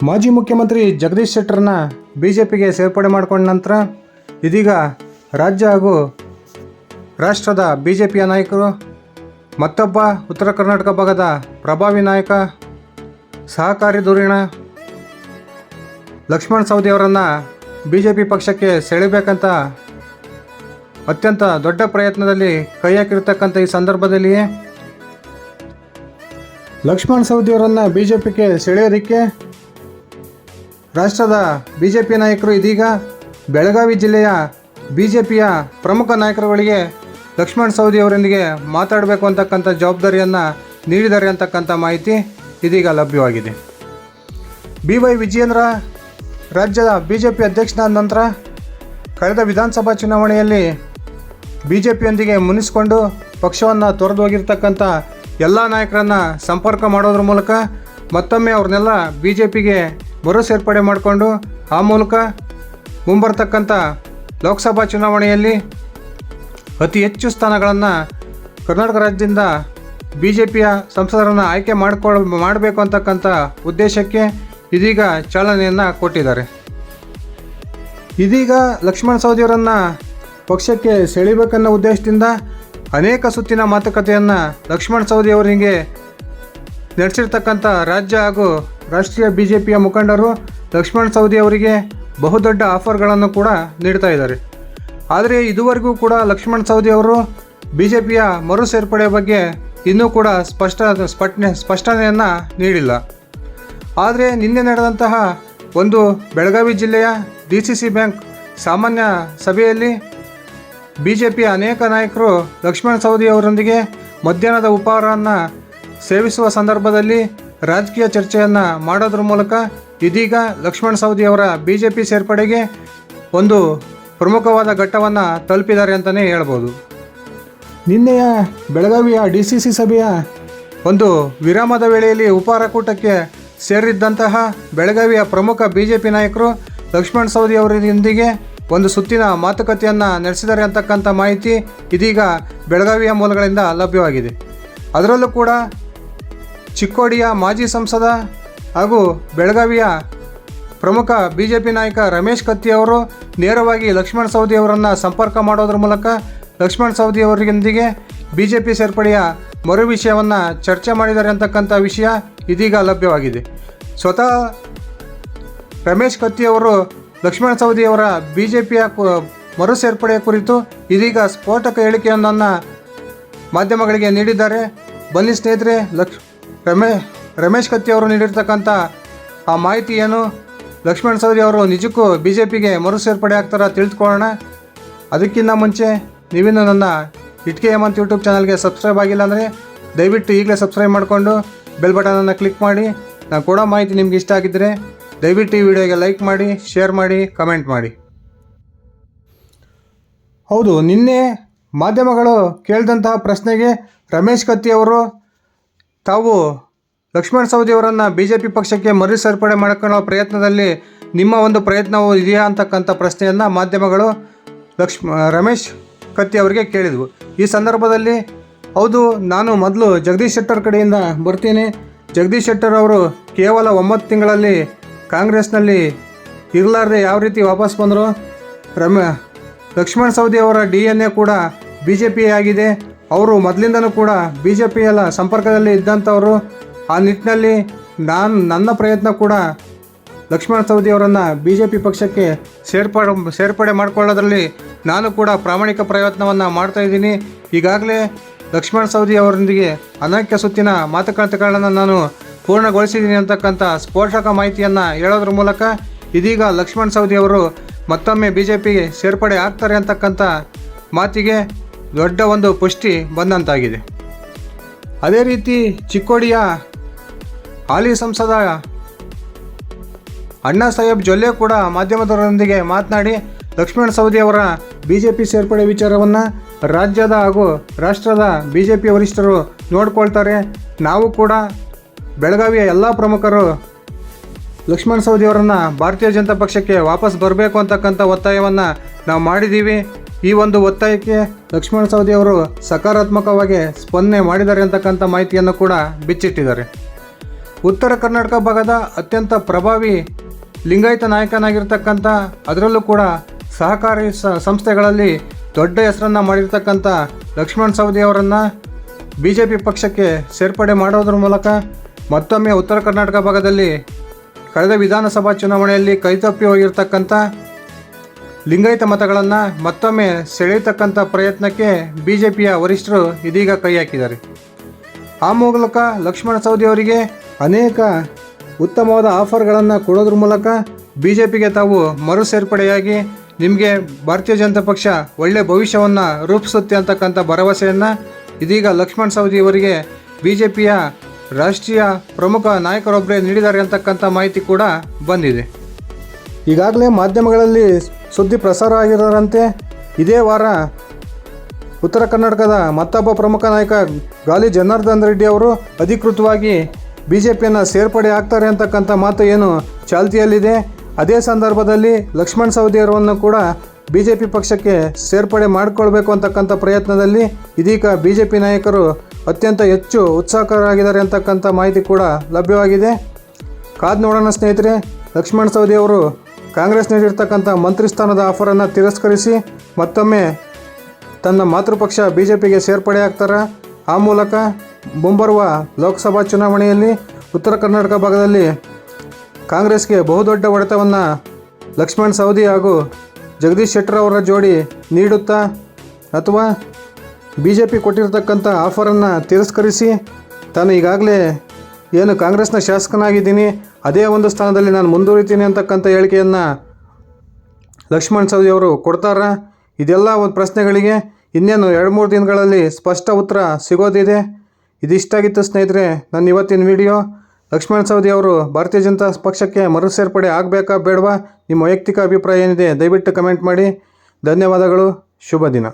ಮಾಜಿ ಮುಖ್ಯಮಂತ್ರಿ ಜಗದೀಶ್ ಶೆಟ್ಟರ್ನ ಬಿಜೆಪಿಗೆ ಸೇರ್ಪಡೆ ಮಾಡಿಕೊಂಡ ನಂತರ ಇದೀಗ ರಾಜ್ಯ ಹಾಗೂ ರಾಷ್ಟ್ರದ ಬಿಜೆಪಿಯ ನಾಯಕರು ಮತ್ತೊಬ್ಬ ಉತ್ತರ ಕರ್ನಾಟಕ ಭಾಗದ ಪ್ರಭಾವಿ ನಾಯಕ ಸಹಕಾರಿ ಧುರೀಣ ಲಕ್ಷ್ಮಣ ಸವದಿ ಅವರನ್ನು ಬಿಜೆಪಿ ಪಕ್ಷಕ್ಕೆ ಸೆಳೆಯಬೇಕಂತ ಅತ್ಯಂತ ದೊಡ್ಡ ಪ್ರಯತ್ನದಲ್ಲಿ ಕೈ ಹಾಕಿರ್ತಕ್ಕಂಥ ಈ ಸಂದರ್ಭದಲ್ಲಿಯೇ ಲಕ್ಷ್ಮಣ ಸವದಿ ಅವರನ್ನು ಬಿಜೆಪಿಗೆ ಸೆಳೆಯೋದಕ್ಕೆ ರಾಷ್ಟ್ರದ ಬಿಜೆಪಿ ನಾಯಕರು ಇದೀಗ ಬೆಳಗಾವಿ ಜಿಲ್ಲೆಯ ಬಿಜೆಪಿಯ ಪ್ರಮುಖ ನಾಯಕರುಗಳಿಗೆ ಲಕ್ಷ್ಮಣ ಸವದಿ ಅವರೊಂದಿಗೆ ಮಾತಾಡಬೇಕು ಅಂತಕ್ಕಂಥ ಜವಾಬ್ದಾರಿಯನ್ನು ನೀಡಿದ್ದಾರೆ ಅಂತಕ್ಕಂಥ ಮಾಹಿತಿ ಇದೀಗ ಲಭ್ಯವಾಗಿದೆ. BY ವಿಜಯೇಂದ್ರ ರಾಜ್ಯದ ಬಿಜೆಪಿ ಅಧ್ಯಕ್ಷನಾದ ನಂತರ ಕಳೆದ ವಿಧಾನಸಭಾ ಚುನಾವಣೆಯಲ್ಲಿ ಬಿಜೆಪಿಯೊಂದಿಗೆ ಮುನಿಸಿಕೊಂಡು ಪಕ್ಷವನ್ನು ತೊರೆದು ಹೋಗಿರ್ತಕ್ಕಂಥ ಎಲ್ಲ ನಾಯಕರನ್ನು ಸಂಪರ್ಕ ಮಾಡೋದ್ರ ಮೂಲಕ ಮತ್ತೊಮ್ಮೆ ಅವ್ರನ್ನೆಲ್ಲ ಬಿಜೆಪಿಗೆ ಮರು ಸೇರ್ಪಡೆ ಮಾಡಿಕೊಂಡು ಆ ಮೂಲಕ ಮುಂಬರ್ತಕ್ಕಂಥ ಲೋಕಸಭಾ ಚುನಾವಣೆಯಲ್ಲಿ ಅತಿ ಹೆಚ್ಚು ಸ್ಥಾನಗಳನ್ನು ಕರ್ನಾಟಕ ರಾಜ್ಯದಿಂದ ಬಿಜೆಪಿಯ ಸಂಸದರನ್ನು ಆಯ್ಕೆ ಮಾಡಬೇಕು ಅಂತಕ್ಕಂಥ ಉದ್ದೇಶಕ್ಕೆ ಇದೀಗ ಚಾಲನೆಯನ್ನು ಕೊಟ್ಟಿದ್ದಾರೆ. ಇದೀಗ ಲಕ್ಷ್ಮಣ ಸವದಿಯವರನ್ನು ಪಕ್ಷಕ್ಕೆ ಸೆಳೆಯಬೇಕನ್ನೋ ಉದ್ದೇಶದಿಂದ ಅನೇಕ ಸುತ್ತಿನ ಮಾತುಕತೆಯನ್ನು ಲಕ್ಷ್ಮಣ ಸವದಿ ಅವರಿಗೆ ನಡೆಸಿರ್ತಕ್ಕಂಥ ರಾಜ್ಯ ಹಾಗೂ ರಾಷ್ಟ್ರೀಯ ಬಿಜೆಪಿಯ ಮುಖಂಡರು ಲಕ್ಷ್ಮಣ ಸವದಿ ಅವರಿಗೆ ಬಹುದೊಡ್ಡ ಆಫರ್ಗಳನ್ನು ಕೂಡ ನೀಡ್ತಾ ಇದ್ದಾರೆ. ಆದರೆ ಇದುವರೆಗೂ ಕೂಡ ಲಕ್ಷ್ಮಣ ಸವದಿ ಅವರು ಬಿಜೆಪಿಯ ಮರು ಸೇರ್ಪಡೆ ಬಗ್ಗೆ ಇನ್ನೂ ಕೂಡ ಸ್ಪಷ್ಟನೆಯನ್ನು ನೀಡಿಲ್ಲ. ಆದರೆ ನಿನ್ನೆ ನಡೆದಂತಹ ಒಂದು ಬೆಳಗಾವಿ ಜಿಲ್ಲೆಯ DCC ಬ್ಯಾಂಕ್ ಸಾಮಾನ್ಯ ಸಭೆಯಲ್ಲಿ ಬಿಜೆಪಿಯ ಅನೇಕ ನಾಯಕರು ಲಕ್ಷ್ಮಣ ಸವದಿ ಅವರೊಂದಿಗೆ ಮಧ್ಯಾಹ್ನದ ಉಪಹಾರವನ್ನು ಸೇವಿಸುವ ಸಂದರ್ಭದಲ್ಲಿ ರಾಜಕೀಯ ಚರ್ಚೆಯನ್ನು ಮಾಡೋದ್ರ ಮೂಲಕ ಇದೀಗ ಲಕ್ಷ್ಮಣ ಸವದಿ ಅವರ ಬಿಜೆಪಿ ಸೇರ್ಪಡೆಗೆ ಒಂದು ಪ್ರಮುಖವಾದ ಘಟ್ಟವನ್ನು ತಲುಪಿದ್ದಾರೆ ಅಂತಲೇ ಹೇಳ್ಬೋದು. ನಿನ್ನೆಯ ಬೆಳಗಾವಿಯ DCC ಸಭೆಯ ಒಂದು ವಿರಾಮದ ವೇಳೆಯಲ್ಲಿ ಉಪಹಾರ ಕೂಟಕ್ಕೆ ಸೇರಿದ್ದಂತಹ ಬೆಳಗಾವಿಯ ಪ್ರಮುಖ ಬಿಜೆಪಿ ನಾಯಕರು ಲಕ್ಷ್ಮಣ ಸವದಿ ಅವರೊಂದಿಗೆ ಒಂದು ಸುತ್ತಿನ ಮಾತುಕತೆಯನ್ನು ನಡೆಸಿದ್ದಾರೆ ಅಂತಕ್ಕಂಥ ಮಾಹಿತಿ ಇದೀಗ ಬೆಳಗಾವಿಯ ಮೂಲಗಳಿಂದ ಲಭ್ಯವಾಗಿದೆ. ಅದರಲ್ಲೂ ಕೂಡ ಚಿಕ್ಕೋಡಿಯ ಮಾಜಿ ಸಂಸದ ಹಾಗೂ ಬೆಳಗಾವಿಯ ಪ್ರಮುಖ ಬಿಜೆಪಿ ನಾಯಕ ರಮೇಶ್ ಕತ್ತಿ ಅವರು ನೇರವಾಗಿ ಲಕ್ಷ್ಮಣ ಸವದಿ ಅವರನ್ನು ಸಂಪರ್ಕ ಮಾಡೋದ್ರ ಮೂಲಕ ಲಕ್ಷ್ಮಣ ಸವದಿ ಅವರೊಂದಿಗೆ ಬಿಜೆಪಿ ಸೇರ್ಪಡೆಯ ಮರು ವಿಷಯವನ್ನು ಚರ್ಚೆ ಮಾಡಿದ್ದಾರೆ ಅಂತಕ್ಕಂಥ ವಿಷಯ ಇದೀಗ ಲಭ್ಯವಾಗಿದೆ. ಸ್ವತಃ ರಮೇಶ್ ಕತ್ತಿ ಅವರು ಲಕ್ಷ್ಮಣ ಸವದಿ ಅವರ ಬಿಜೆಪಿಯ ಮರು ಸೇರ್ಪಡೆಯ ಕುರಿತು ಇದೀಗ ಸ್ಫೋಟಕ ಹೇಳಿಕೆಯೊಂದನ್ನು ಮಾಧ್ಯಮಗಳಿಗೆ ನೀಡಿದ್ದಾರೆ. ಬನ್ನಿ ಸ್ನೇಹಿತರೆ, ರಮೇಶ್ ಕತ್ತಿ ಅವರು ನೀಡಿರ್ತಕ್ಕಂಥ ಆ ಮಾಹಿತಿ ಏನು, ಲಕ್ಷ್ಮಣ ಸವದಿ ಅವರು ನಿಜಕ್ಕೂ ಬಿಜೆಪಿಗೆ ಮರು ಸೇರ್ಪಡೆ ಆಗ್ತಾರ ತಿಳಿದುಕೊಳ್ಳೋಣ. ಅದಕ್ಕಿಂತ ಮುಂಚೆ ನೀವಿನ್ನೂ ನನ್ನ ಇಟ್ಕೆ ಹೇಮಂತ್ ಯೂಟ್ಯೂಬ್ ಚಾನಲ್ಗೆ ಸಬ್ಸ್ಕ್ರೈಬ್ ಆಗಿಲ್ಲ ಅಂದರೆ ದಯವಿಟ್ಟು ಈಗಲೇ ಸಬ್ಸ್ಕ್ರೈಬ್ ಮಾಡಿಕೊಂಡು ಬೆಲ್ ಬಟನನ್ನು ಕ್ಲಿಕ್ ಮಾಡಿ. ನಾನು ಕೊಡೋ ಮಾಹಿತಿ ನಿಮ್ಗೆ ಇಷ್ಟ ಆಗಿದ್ದರೆ ದಯವಿಟ್ಟು ಈ ವಿಡಿಯೋಗೆ ಲೈಕ್ ಮಾಡಿ, ಶೇರ್ ಮಾಡಿ, ಕಮೆಂಟ್ ಮಾಡಿ. ಹೌದು, ನಿನ್ನೆ ಮಾಧ್ಯಮಗಳು ಕೇಳಿದಂತಹ ಪ್ರಶ್ನೆಗೆ ರಮೇಶ್ ಕತ್ತಿ ಅವರು ತಾವು ಲಕ್ಷ್ಮಣ ಸವದಿ ಅವರನ್ನು ಬಿಜೆಪಿ ಪಕ್ಷಕ್ಕೆ ಮರು ಸೇರ್ಪಡೆ ಮಾಡ್ಕೊಳ್ಳೋ ಪ್ರಯತ್ನದಲ್ಲಿ ನಿಮ್ಮ ಒಂದು ಪ್ರಯತ್ನವೂ ಇದೆಯಾ ಅಂತಕ್ಕಂಥ ಪ್ರಶ್ನೆಯನ್ನು ಮಾಧ್ಯಮಗಳು ರಮೇಶ್ ಕತ್ತಿ ಅವರಿಗೆ ಕೇಳಿದ್ವು. ಈ ಸಂದರ್ಭದಲ್ಲಿ ಹೌದು, ನಾನು ಮೊದಲು ಜಗದೀಶ್ ಶೆಟ್ಟರ್ ಕಡೆಯಿಂದ ಬರ್ತೀನಿ. ಜಗದೀಶ್ ಶೆಟ್ಟರ್ ಅವರು ಕೇವಲ 9 ತಿಂಗಳಲ್ಲಿ ಕಾಂಗ್ರೆಸ್ನಲ್ಲಿ ಇರಲಾರ್ದೆ ಯಾವ ರೀತಿ ವಾಪಸ್ ಬಂದರು, ಲಕ್ಷ್ಮಣ ಸವದಿ ಅವರ DNA ಕೂಡ ಬಿಜೆಪಿ ಆಗಿದೆ. ಅವರು ಮೊದಲಿಂದನೂ ಕೂಡ ಬಿಜೆಪಿಯಲ್ಲ ಸಂಪರ್ಕದಲ್ಲಿ ಇದ್ದಂಥವರು. ಆ ನಿಟ್ಟಿನಲ್ಲಿ ನನ್ನ ಪ್ರಯತ್ನ ಕೂಡ ಲಕ್ಷ್ಮಣ ಸವದಿ ಅವರನ್ನು ಬಿಜೆಪಿ ಪಕ್ಷಕ್ಕೆ ಸೇರ್ಪಡೆ ಮಾಡಿಕೊಳ್ಳೋದ್ರಲ್ಲಿ ನಾನು ಕೂಡ ಪ್ರಾಮಾಣಿಕ ಪ್ರಯತ್ನವನ್ನು ಮಾಡ್ತಾಯಿದ್ದೀನಿ. ಈಗಾಗಲೇ ಲಕ್ಷ್ಮಣ ಸವದಿ ಅವರೊಂದಿಗೆ ಅನೇಕ ಸುತ್ತಿನ ಮಾತುಕತೆಗಳನ್ನು ನಾನು ಪೂರ್ಣಗೊಳಿಸಿದ್ದೀನಿ ಅಂತಕ್ಕಂಥ ಸ್ಫೋಟಕ ಮಾಹಿತಿಯನ್ನು ಹೇಳೋದ್ರ ಮೂಲಕ ಇದೀಗ ಲಕ್ಷ್ಮಣ ಸವದಿ ಅವರು ಮತ್ತೊಮ್ಮೆ ಬಿಜೆಪಿಗೆ ಸೇರ್ಪಡೆ ಆಗ್ತಾರೆ ಅಂತಕ್ಕಂಥ ಮಾತಿಗೆ ದೊಡ್ಡ ಒಂದು ಪುಷ್ಟಿ ಬಂದಂತಾಗಿದೆ. ಅದೇ ರೀತಿ ಚಿಕ್ಕೋಡಿಯ ಹಾಲಿ ಸಂಸದ ಅಣ್ಣಾ ಸಾಹೇಬ್ ಜೊಲ್ಲೆ ಕೂಡ ಮಾಧ್ಯಮದವರೊಂದಿಗೆ ಮಾತನಾಡಿ ಲಕ್ಷ್ಮಣ ಸವದಿ ಅವರ ಬಿಜೆಪಿ ಸೇರ್ಪಡೆ ವಿಚಾರವನ್ನು ರಾಜ್ಯದ ಹಾಗೂ ರಾಷ್ಟ್ರದ ಬಿಜೆಪಿ ವರಿಷ್ಠರು ನೋಡ್ಕೊಳ್ತಾರೆ. ನಾವು ಕೂಡ ಬೆಳಗಾವಿಯ ಎಲ್ಲ ಪ್ರಮುಖರು ಲಕ್ಷ್ಮಣ ಸವದಿ ಅವರನ್ನು ಭಾರತೀಯ ಜನತಾ ಪಕ್ಷಕ್ಕೆ ವಾಪಸ್ ಬರಬೇಕು ಅಂತಕ್ಕಂಥ ಒತ್ತಾಯವನ್ನು ನಾವು ಮಾಡಿದ್ದೀವಿ. ಈ ಒಂದು ಒತ್ತಾಯಕ್ಕೆ ಲಕ್ಷ್ಮಣ ಸವದಿ ಅವರು ಸಕಾರಾತ್ಮಕವಾಗಿ ಸ್ಪಂದನೆ ಮಾಡಿದ್ದಾರೆ ಅಂತಕ್ಕಂಥ ಮಾಹಿತಿಯನ್ನು ಕೂಡ ಬಿಚ್ಚಿಟ್ಟಿದ್ದಾರೆ. ಉತ್ತರ ಕರ್ನಾಟಕ ಭಾಗದ ಅತ್ಯಂತ ಪ್ರಭಾವಿ ಲಿಂಗಾಯತ ನಾಯಕನಾಗಿರ್ತಕ್ಕಂಥ, ಅದರಲ್ಲೂ ಕೂಡ ಸಹಕಾರಿ ಸಂಸ್ಥೆಗಳಲ್ಲಿ ದೊಡ್ಡ ಹೆಸರನ್ನು ಮಾಡಿರ್ತಕ್ಕಂಥ ಲಕ್ಷ್ಮಣ ಸವದಿ ಅವರನ್ನು BJP ಪಕ್ಷಕ್ಕೆ ಸೇರ್ಪಡೆ ಮಾಡೋದ್ರ ಮೂಲಕ ಮತ್ತೊಮ್ಮೆ ಉತ್ತರ ಕರ್ನಾಟಕ ಭಾಗದಲ್ಲಿ ಕಳೆದ ವಿಧಾನಸಭಾ ಚುನಾವಣೆಯಲ್ಲಿ ಕೈತಪ್ಪಿ ಹೋಗಿರ್ತಕ್ಕಂಥ ಲಿಂಗಾಯತ ಮತಗಳನ್ನು ಮತ್ತೊಮ್ಮೆ ಸೆಳೆಯತಕ್ಕಂಥ ಪ್ರಯತ್ನಕ್ಕೆ BJPಯ ವರಿಷ್ಠರು ಇದೀಗ ಕೈ ಹಾಕಿದ್ದಾರೆ. ಆ ಮೂಲಕ ಲಕ್ಷ್ಮಣ ಸವದಿ ಅವರಿಗೆ ಅನೇಕ ಉತ್ತಮವಾದ ಆಫರ್ಗಳನ್ನು ಕೊಡೋದ್ರ ಮೂಲಕ BJPಗೆ ತಾವು ಮರು ಸೇರ್ಪಡೆಯಾಗಿ ನಿಮಗೆ ಭಾರತೀಯ ಜನತಾ ಪಕ್ಷ ಒಳ್ಳೆಯ ಭವಿಷ್ಯವನ್ನು ರೂಪಿಸುತ್ತೆ ಅಂತಕ್ಕಂಥ ಭರವಸೆಯನ್ನು ಇದೀಗ ಲಕ್ಷ್ಮಣ ಸವದಿ ಅವರಿಗೆ BJPಯ ರಾಷ್ಟ್ರೀಯ ಪ್ರಮುಖ ನಾಯಕರೊಬ್ಬರೇ ನೀಡಿದ್ದಾರೆ ಅಂತಕ್ಕಂಥ ಮಾಹಿತಿ ಕೂಡ ಬಂದಿದೆ. ಈಗಾಗಲೇ ಮಾಧ್ಯಮಗಳಲ್ಲಿ ಸುದ್ದಿ ಪ್ರಸಾರ ಆಗಿರೋರಂತೆ ಇದೇ ವಾರ ಉತ್ತರ ಕರ್ನಾಟಕದ ಮತ್ತೊಬ್ಬ ಪ್ರಮುಖ ನಾಯಕ ಗಾಲಿ ಜನಾರ್ದನ್ ರೆಡ್ಡಿ ಅವರು ಅಧಿಕೃತವಾಗಿ BJPಯನ್ನು ಸೇರ್ಪಡೆ ಆಗ್ತಾರೆ ಅಂತಕ್ಕಂಥ ಮಾತು ಏನು ಚಾಲ್ತಿಯಲ್ಲಿದೆ. ಅದೇ ಸಂದರ್ಭದಲ್ಲಿ ಲಕ್ಷ್ಮಣ ಸವದಿ ಅವರನ್ನು ಕೂಡ BJP ಪಕ್ಷಕ್ಕೆ ಸೇರ್ಪಡೆ ಮಾಡಿಕೊಳ್ಬೇಕು ಅಂತಕ್ಕಂಥ ಪ್ರಯತ್ನದಲ್ಲಿ ಇದೀಗ BJP ನಾಯಕರು ಅತ್ಯಂತ ಹೆಚ್ಚು ಉತ್ಸಾಹಕರಾಗಿದ್ದಾರೆ ಅಂತಕ್ಕಂಥ ಮಾಹಿತಿ ಕೂಡ ಲಭ್ಯವಾಗಿದೆ. ಕಾದು ನೋಡೋಣ ಸ್ನೇಹಿತರೆ, ಲಕ್ಷ್ಮಣ ಸವದಿ ಅವರು ಕಾಂಗ್ರೆಸ್ ನೀಡಿರ್ತಕ್ಕಂಥ ಮಂತ್ರಿ ಸ್ಥಾನದ ಆಫರನ್ನು ತಿರಸ್ಕರಿಸಿ ಮತ್ತೊಮ್ಮೆ ತನ್ನ ಮಾತೃಪಕ್ಷ BJPಗೆ ಸೇರ್ಪಡೆ ಆಗ್ತಾರೆ. ಆ ಮೂಲಕ ಮುಂಬರುವ ಲೋಕಸಭಾ ಚುನಾವಣೆಯಲ್ಲಿ ಉತ್ತರ ಕರ್ನಾಟಕ ಭಾಗದಲ್ಲಿ ಕಾಂಗ್ರೆಸ್ಗೆ ಬಹುದೊಡ್ಡ ಹೊಡೆತವನ್ನು ಲಕ್ಷ್ಮಣ ಸವದಿ ಹಾಗೂ ಜಗದೀಶ್ ಶೆಟ್ಟರ್ ಅವರ ಜೋಡಿ ನೀಡುತ್ತಾ, ಅಥವಾ BJP ಕೊಟ್ಟಿರ್ತಕ್ಕಂಥ ಆಫರನ್ನು ತಿರಸ್ಕರಿಸಿ ತಾನು ಈಗಾಗಲೇ ಏನು ಕಾಂಗ್ರೆಸ್ನ ಶಾಸಕನಾಗಿದ್ದೀನಿ ಅದೇ ಒಂದು ಸ್ಥಾನದಲ್ಲಿ ನಾನು ಮುಂದುವರಿತೀನಿ ಅಂತಕ್ಕಂಥ ಹೇಳಿಕೆಯನ್ನು ಲಕ್ಷ್ಮಣ ಸವದಿ ಅವರು ಕೊಡ್ತಾರಾ? ಇದೆಲ್ಲ ಒಂದು ಪ್ರಶ್ನೆಗಳಿಗೆ ಇನ್ನೇನು 2-3 ದಿನಗಳಲ್ಲಿ ಸ್ಪಷ್ಟ ಉತ್ತರ ಸಿಗೋದಿದೆ. ಇದಿಷ್ಟಾಗಿತ್ತು ಸ್ನೇಹಿತರೆ ನನ್ನ ಇವತ್ತಿನ ವಿಡಿಯೋ. ಲಕ್ಷ್ಮಣ ಸವದಿ ಅವರು ಭಾರತೀಯ ಜನತಾ ಪಕ್ಷಕ್ಕೆ ಮರು ಸೇರ್ಪಡೆ ಆಗಬೇಕಾ ಬೇಡವಾ? ನಿಮ್ಮ ವೈಯಕ್ತಿಕ ಅಭಿಪ್ರಾಯ ಏನಿದೆ ದಯವಿಟ್ಟು ಕಮೆಂಟ್ ಮಾಡಿ. ಧನ್ಯವಾದಗಳು. ಶುಭ ದಿನ.